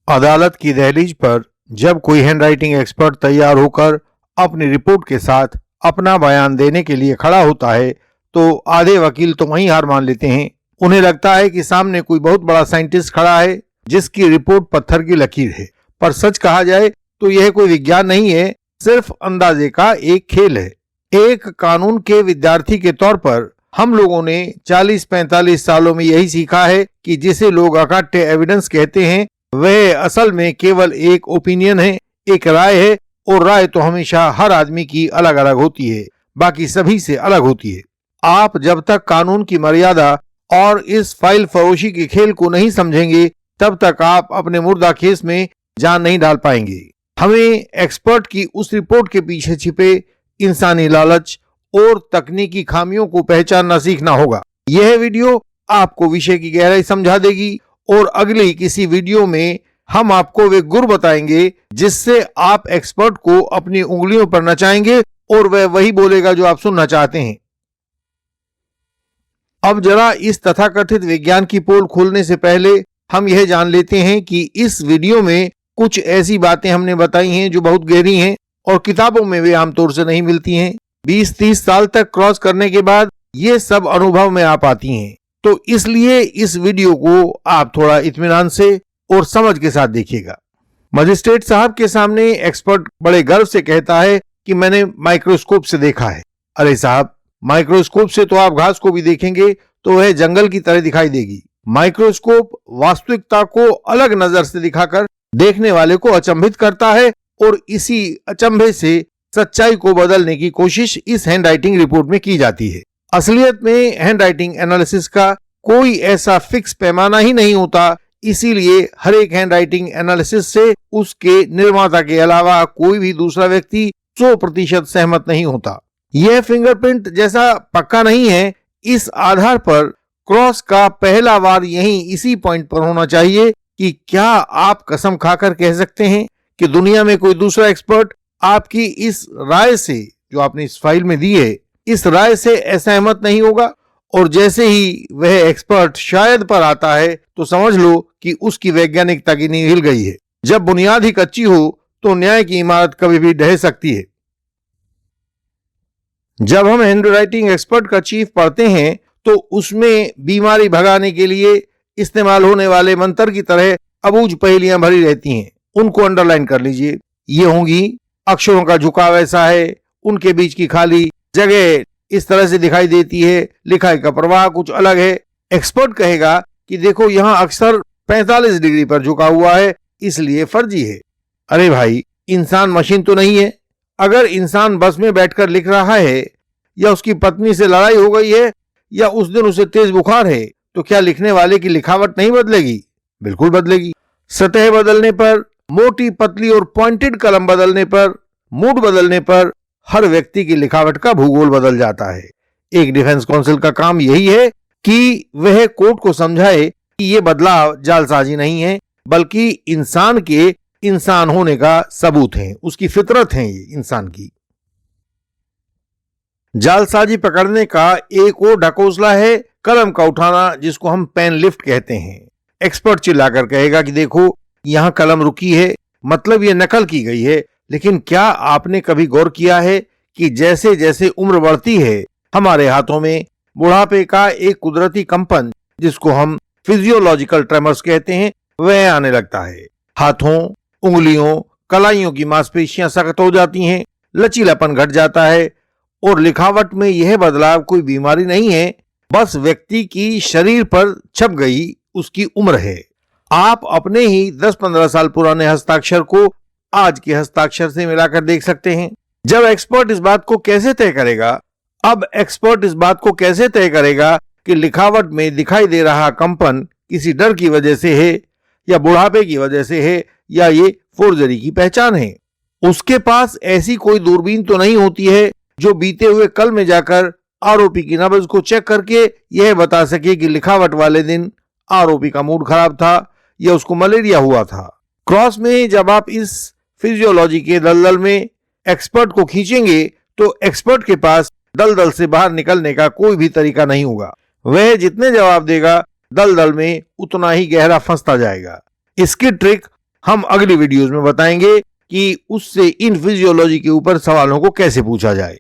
अदालत की दहलीज पर जब कोई हैंडराइटिंग एक्सपर्ट तैयार होकर अपनी रिपोर्ट के साथ अपना बयान देने के लिए खड़ा होता है तो आधे वकील तो वहीं हार मान लेते हैं। उन्हें लगता है कि सामने कोई बहुत बड़ा साइंटिस्ट खड़ा है जिसकी रिपोर्ट पत्थर की लकीर है। पर सच कहा जाए तो यह कोई विज्ञान नहीं है, सिर्फ अंदाजे का एक खेल है। एक कानून के विद्यार्थी के तौर पर हम लोगों ने 40-45 सालों में यही सीखा है कि जिसे लोग अकाट्य एविडेंस कहते हैं वह असल में केवल एक ओपिनियन है, एक राय है, और राय तो हमेशा हर आदमी की अलग अलग होती है, बाकी सभी से अलग होती है। आप जब तक कानून की मर्यादा और इस फाइल फरोशी के खेल को नहीं समझेंगे तब तक आप अपने मुर्दा केस में जान नहीं डाल पाएंगे। हमें एक्सपर्ट की उस रिपोर्ट के पीछे छिपे इंसानी लालच और तकनीकी खामियों को पहचानना सीखना होगा। यह वीडियो आपको विषय की गहराई समझा देगी और अगली किसी वीडियो में हम आपको वे गुर बताएंगे जिससे आप एक्सपर्ट को अपनी उंगलियों पर नचाएंगे और वह वही बोलेगा जो आप सुनना चाहते हैं। अब जरा इस तथाकथित विज्ञान की पोल खोलने से पहले हम यह जान लेते हैं कि इस वीडियो में कुछ ऐसी बातें हमने बताई हैं जो बहुत गहरी हैं और किताबों में वे आमतौर से नहीं मिलती हैं। 20-30 साल तक क्रॉस करने के बाद ये सब अनुभव में आ पाती हैं, तो इसलिए इस वीडियो को आप थोड़ा इत्मीनान से और समझ के साथ देखिएगा। मजिस्ट्रेट साहब के सामने एक्सपर्ट बड़े गर्व से कहता है कि मैंने माइक्रोस्कोप से देखा है। अरे साहब, माइक्रोस्कोप से तो आप घास को भी देखेंगे तो वह जंगल की तरह दिखाई देगी। माइक्रोस्कोप वास्तविकता को अलग नजर से दिखाकर देखने वाले को अचंभित करता है और इसी अचंभे से सच्चाई को बदलने की कोशिश इस हैंडराइटिंग रिपोर्ट में की जाती है। असलियत में हैंडराइटिंग एनालिसिस का कोई ऐसा फिक्स पैमाना ही नहीं होता, इसीलिए हर एक हैंडराइटिंग एनालिसिस से उसके निर्माता के अलावा कोई भी दूसरा व्यक्ति 100% सहमत नहीं होता। यह फिंगरप्रिंट जैसा पक्का नहीं है, इस आधार पर क्रॉस का पहला वार यहीं इसी पॉइंट पर होना चाहिए कि क्या आप कसम खाकर कह सकते हैं कि दुनिया में कोई दूसरा एक्सपर्ट आपकी इस राय से, जो आपने इस फाइल में दी है, इस राय से असहमत नहीं होगा। और जैसे ही वह एक्सपर्ट शायद पर आता है तो समझ लो कि उसकी वैज्ञानिकता की नींव हिल गई है। जब बुनियाद ही कच्ची हो तो न्याय की इमारत कभी भी ढह सकती है। जब हम हैंडराइटिंग एक्सपर्ट का चीफ पढ़ते हैं तो उसमें बीमारी भगाने के लिए इस्तेमाल होने वाले मंत्र की तरह अबूझ पहेलियां भरी रहती हैं। उनको अंडरलाइन कर लीजिए। ये होंगी अक्षरों का झुकाव ऐसा है, उनके बीच की खाली जगह इस तरह से दिखाई देती है, लिखाई का प्रवाह कुछ अलग है। एक्सपर्ट कहेगा कि देखो यहां अक्षर 45 डिग्री पर झुका हुआ है, इसलिए फर्जी है। अरे भाई, इंसान मशीन तो नहीं है। अगर इंसान बस में बैठकर लिख रहा है या उसकी पत्नी से लड़ाई हो गई है या उस दिन उसे तेज बुखार है तो क्या लिखने वाले की लिखावट नहीं बदलेगी? बिल्कुल बदलेगी। सतह बदलने पर, मोटी पतली और पॉइंटेड कलम बदलने पर, मूड बदलने पर हर व्यक्ति की लिखावट का भूगोल बदल जाता है। एक डिफेंस काउंसिल का काम यही है कि वह कोर्ट को समझाए कि यह बदलाव जालसाजी नहीं है बल्कि इंसान के इंसान होने का सबूत है, उसकी फितरत है ये इंसान की। जालसाजी पकड़ने का एक और ढकोसला है कलम का उठाना, जिसको हम पेन लिफ्ट कहते हैं। एक्सपर्ट चिल्लाकर कहेगा कि देखो यहां कलम रुकी है, मतलब ये नकल की गई है। लेकिन क्या आपने कभी गौर किया है कि जैसे जैसे उम्र बढ़ती है हमारे हाथों में बुढ़ापे का एक कुदरती कंपन, जिसको हम फिजियोलॉजिकल ट्रेमर्स कहते हैं, वह आने लगता है। हाथों, उंगलियों, कलाइयों की मांसपेशियां सख्त हो जाती हैं, लचीलापन घट जाता है और लिखावट में यह बदलाव कोई बीमारी नहीं है, बस व्यक्ति की शरीर पर छप गई उसकी उम्र है। आप अपने ही 10-15 साल पुराने हस्ताक्षर को आज के हस्ताक्षर से मिलाकर देख सकते हैं। जब एक्सपर्ट इस बात को कैसे तय करेगा? अब एक्सपर्ट इस बात को कैसे तय करेगा कि लिखावट में दिखाई दे रहा कंपन किसी डर की वजह से है या बुढ़ापे की वजह से है या ये फोर्जरी की पहचान है? उसके पास ऐसी कोई दूरबीन तो नहीं होती है जो बीते हुए कल में जाकर आरोपी की नब्ज को चेक करके यह बता सके कि लिखावट वाले दिन आरोपी का मूड खराब था या उसको मलेरिया हुआ था। क्रॉस में जब आप इस फिजियोलॉजी के दलदल में एक्सपर्ट को खींचेंगे तो एक्सपर्ट के पास दलदल से बाहर निकलने का कोई भी तरीका नहीं होगा। वह जितने जवाब देगा दलदल में उतना ही गहरा फंसता जाएगा। इसकी ट्रिक हम अगली वीडियोस में बताएंगे कि उससे इन फिजियोलॉजी के ऊपर सवालों को कैसे पूछा जाए।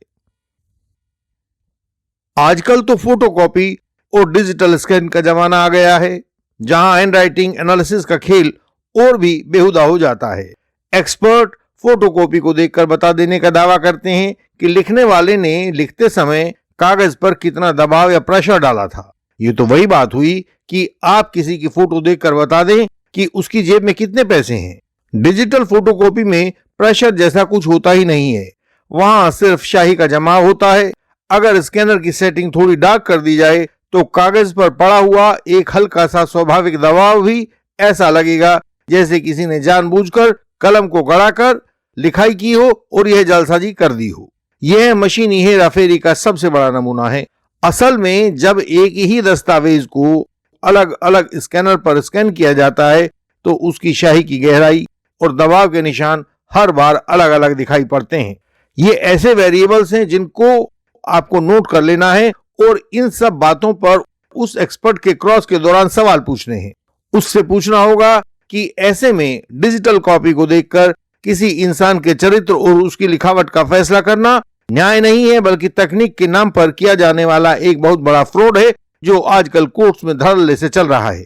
आजकल तो फोटोकॉपी और डिजिटल स्कैन का जमाना आ गया है, जहां हैंडराइटिंग एनालिसिस का खेल और भी बेहुदा हो जाता है। एक्सपर्ट फोटोकॉपी को देखकर बता देने का दावा करते हैं कि लिखने वाले ने लिखते समय कागज पर कितना दबाव या प्रेशर डाला था। ये तो वही बात हुई कि आप किसी की फोटो देखकर बता दें कि उसकी जेब में कितने पैसे हैं। डिजिटल फोटोकॉपी में प्रेशर जैसा कुछ होता ही नहीं है, वहां सिर्फ स्याही का जमाव होता है। अगर स्कैनर की सेटिंग थोड़ी डार्क कर दी जाए तो कागज पर पड़ा हुआ एक हल्का सा स्वाभाविक दबाव भी ऐसा लगेगा जैसे किसी ने जानबूझकर कलम को गड़ाकर लिखाई की हो और यह जालसाजी कर दी हो। यह मशीनी हेराफेरी का सबसे बड़ा नमूना है। असल में जब एक ही दस्तावेज को अलग अलग स्कैनर पर स्कैन किया जाता है तो उसकी स्याही की गहराई और दबाव के निशान हर बार अलग अलग दिखाई पड़ते हैं। ये ऐसे वेरिएबल्स हैं जिनको आपको नोट कर लेना है और इन सब बातों पर उस एक्सपर्ट के क्रॉस के दौरान सवाल पूछने हैं। उससे पूछना होगा कि ऐसे में डिजिटल कॉपी को देखकर किसी इंसान के चरित्र और उसकी लिखावट का फैसला करना न्याय नहीं है, बल्कि तकनीक के नाम पर किया जाने वाला एक बहुत बड़ा फ्रॉड है जो आजकल कोर्ट्स में धड़ल्ले से चल रहा है।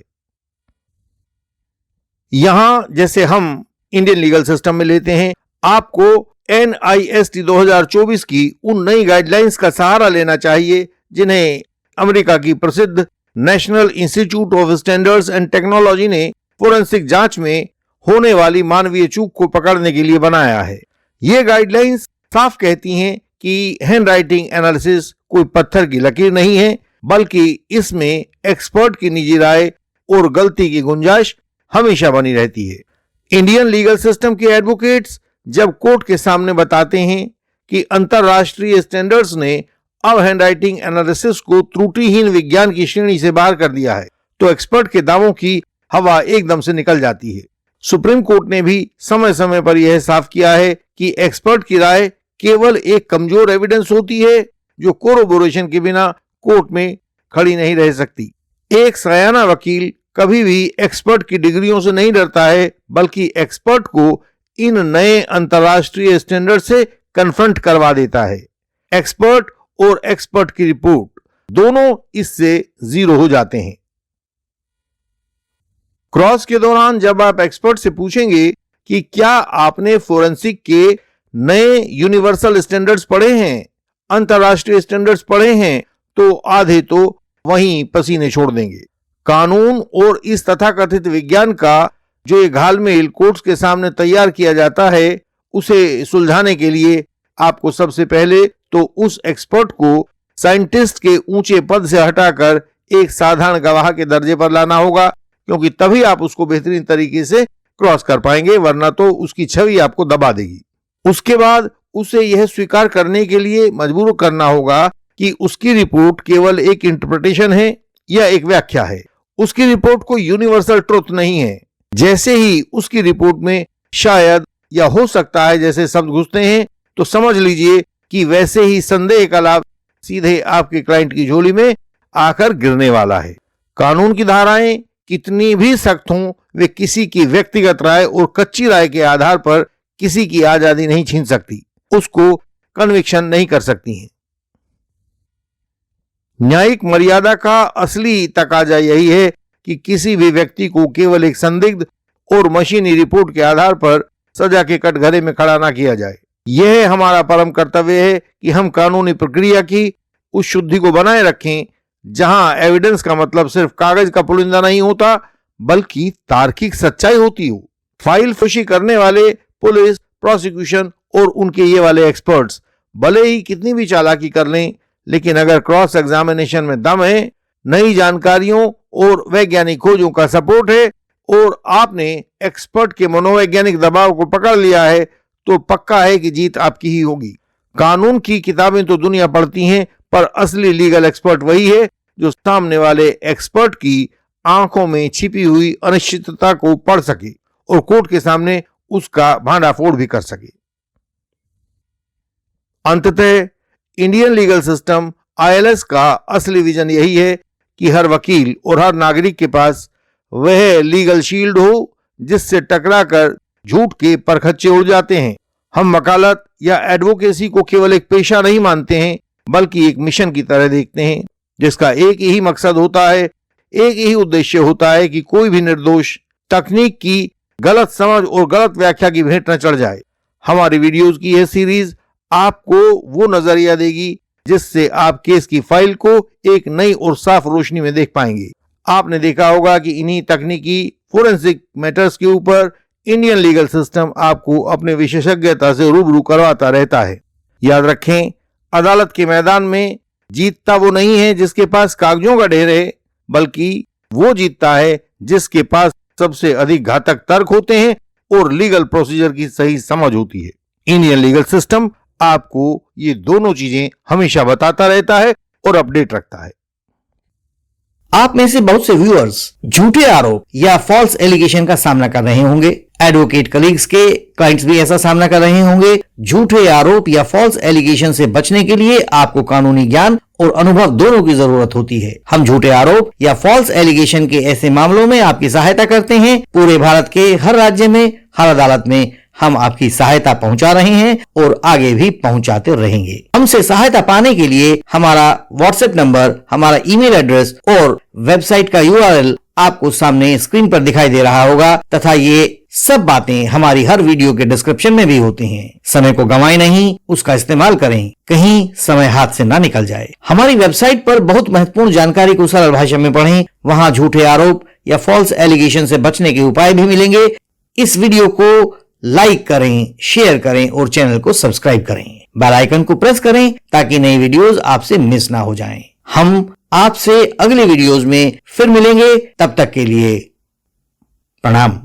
यहां जैसे हम इंडियन लीगल सिस्टम में लेते हैं, आपको NIST 2024 की उन नई गाइडलाइंस का सहारा लेना चाहिए जिन्हें अमेरिका की प्रसिद्ध national institute of standards and technology ने फोरेंसिक जांच में होने वाली मानवीय चूक को पकड़ने के लिए बनाया है। ये गाइडलाइंस साफ कहती हैं कि हैंडराइटिंग एनालिसिस कोई पत्थर की लकीर नहीं है, बल्कि इसमें एक्सपर्ट की निजी राय और गलती की गुंजाइश हमेशा बनी रहती है। इंडियन लीगल सिस्टम के एडवोकेट्स जब कोर्ट के सामने बताते हैं कि अंतरराष्ट्रीय स्टैंडर्ड्स ने अब हैंडराइटिंग एनालिसिस को त्रुटिहीन विज्ञान की श्रेणी से बाहर कर दिया है, तो एक्सपर्ट के दावों की हवा एकदम से निकल जाती है। सुप्रीम कोर्ट ने भी समय समय पर यह साफ किया है कि एक्सपर्ट की राय केवल एक कमजोर एविडेंस होती है जो कोरोबोरेशन के बिना कोर्ट में खड़ी नहीं रह सकती। एक सयाना वकील कभी भी एक्सपर्ट की डिग्रियों से नहीं डरता है, बल्कि एक्सपर्ट को इन नए अंतरराष्ट्रीय स्टैंडर्ड से कन्फ्रंट करवा देता है। एक्सपर्ट और एक्सपर्ट की रिपोर्ट दोनों इससे जीरो हो जाते हैं। क्रॉस के दौरान जब आप एक्सपर्ट से पूछेंगे कि क्या आपने फोरेंसिक के नए यूनिवर्सल स्टैंडर्ड्स पढ़े हैं, अंतरराष्ट्रीय स्टैंडर्ड्स पढ़े हैं, तो आधे तो वहीं पसीने छोड़ देंगे। कानून और इस तथाकथित विज्ञान का जो ये घालमेल कोर्ट्स के सामने तैयार किया जाता है, उसे सुलझाने के लिए आपको सबसे पहले तो उस एक्सपर्ट को साइंटिस्ट के ऊंचे पद से हटाकर एक साधारण गवाह के दर्जे पर लाना होगा, क्योंकि तभी आप उसको बेहतरीन तरीके से क्रॉस कर पाएंगे, वरना तो उसकी छवि आपको दबा देगी। उसके बाद उसे यह स्वीकार करने के लिए मजबूर करना होगा कि उसकी रिपोर्ट केवल एक इंटरप्रिटेशन है या एक व्याख्या है। उसकी रिपोर्ट कोई यूनिवर्सल ट्रुथ नहीं है। जैसे ही उसकी रिपोर्ट में शायद या हो सकता है जैसे शब्द घुसते हैं, तो समझ लीजिए कि वैसे ही संदेह का लाभ सीधे आपके क्लाइंट की झोली में आकर गिरने वाला है। कानून की धाराएं कितनी भी सख्त हों, वे किसी की व्यक्तिगत राय और कच्ची राय के आधार पर किसी की आजादी नहीं छीन सकती, उसको कन्विक्शन नहीं कर सकती हैं। न्यायिक मर्यादा का असली तकाजा यही है कि किसी भी व्यक्ति को केवल एक संदिग्ध और मशीनी रिपोर्ट के आधार पर सजा के कटघरे में खड़ा ना किया जाए। यह हमारा परम कर्तव्य है कि हम कानूनी प्रक्रिया की उस शुद्धि को बनाए रखें जहां एविडेंस का मतलब सिर्फ कागज का पुलिंदा नहीं होता, बल्कि तार्किक सच्चाई होती हो। फाइल फुशी करने वाले पुलिस, प्रोसिक्यूशन और उनके ये वाले एक्सपर्ट्स भले ही कितनी भी चालाकी कर लें, लेकिन अगर क्रॉस एग्जामिनेशन में दम है, नई जानकारियों और वैज्ञानिक खोजों का सपोर्ट है और आपने एक्सपर्ट के मनोवैज्ञानिक दबाव को पकड़ लिया है, तो पक्का है कि जीत आपकी ही होगी। कानून की किताबें तो दुनिया पढ़ती हैं, पर असली लीगल एक्सपर्ट वही है जो सामने वाले एक्सपर्ट की आंखों में छिपी हुई अनिश्चितता को पढ़ सके और कोर्ट के सामने उसका भांडाफोड़ भी कर सके। अंततः इंडियन लीगल सिस्टम ILS का असली विजन यही है कि हर वकील और हर नागरिक के पास वह लीगल शील्ड हो जिससे टकराकर झूठ के परखच्चे उड़ जाते हैं। हम वकालत या एडवोकेसी को केवल एक पेशा नहीं मानते हैं, बल्कि एक मिशन की तरह देखते हैं, जिसका एक ही मकसद होता है, एक ही उद्देश्य होता है कि कोई भी निर्दोष तकनीक की गलत समझ और गलत व्याख्या की भेंट न चढ़ जाए। हमारी वीडियोस की यह सीरीज आपको वो नजरिया देगी जिससे आप केस की फाइल को एक नई और साफ रोशनी में देख पाएंगे। आपने देखा होगा कि इन्हीं तकनीकी फोरेंसिक मैटर्स के ऊपर इंडियन लीगल सिस्टम आपको अपने विशेषज्ञता से रूबरू करवाता रहता है। याद रखें, अदालत के मैदान में जीतता वो नहीं है जिसके पास कागजों का ढेर है, बल्कि वो जीतता है जिसके पास सबसे अधिक घातक तर्क होते हैं और लीगल प्रोसीजर की सही समझ होती है। इंडियन लीगल सिस्टम आपको ये दोनों चीजें हमेशा बताता रहता है और अपडेट रखता है। आप में से बहुत से व्यूअर्स झूठे आरोप या फॉल्स एलिगेशन का सामना कर रहे होंगे। एडवोकेट कलीग्स के क्लाइंट्स भी ऐसा सामना कर रहे होंगे। झूठे आरोप या फॉल्स एलिगेशन से बचने के लिए आपको कानूनी ज्ञान और अनुभव दोनों की जरूरत होती है। हम झूठे आरोप या फॉल्स एलिगेशन के ऐसे मामलों में आपकी सहायता करते हैं। पूरे भारत के हर राज्य में, हर अदालत में हम आपकी सहायता पहुंचा रहे हैं और आगे भी पहुंचाते रहेंगे। हमसे सहायता पाने के लिए हमारा व्हाट्सएप नंबर, हमारा ईमेल एड्रेस और वेबसाइट का URL आपको सामने स्क्रीन पर दिखाई दे रहा होगा तथा ये सब बातें हमारी हर वीडियो के डिस्क्रिप्शन में भी होती हैं। समय को गंवाएं नहीं, उसका इस्तेमाल करें, कहीं समय हाथ से ना निकल जाए। हमारी वेबसाइट पर बहुत महत्वपूर्ण जानकारी को सरल भाषा में पढ़ें। वहां झूठे आरोप या फॉल्स एलिगेशन से बचने के उपाय भी मिलेंगे। इस वीडियो को लाइक करें, शेयर करें और चैनल को सब्सक्राइब करें। बेल आइकन को प्रेस करें ताकि नई वीडियोस आपसे मिस ना हो जाएं। हम आपसे अगले वीडियोस में फिर मिलेंगे। तब तक के लिए प्रणाम।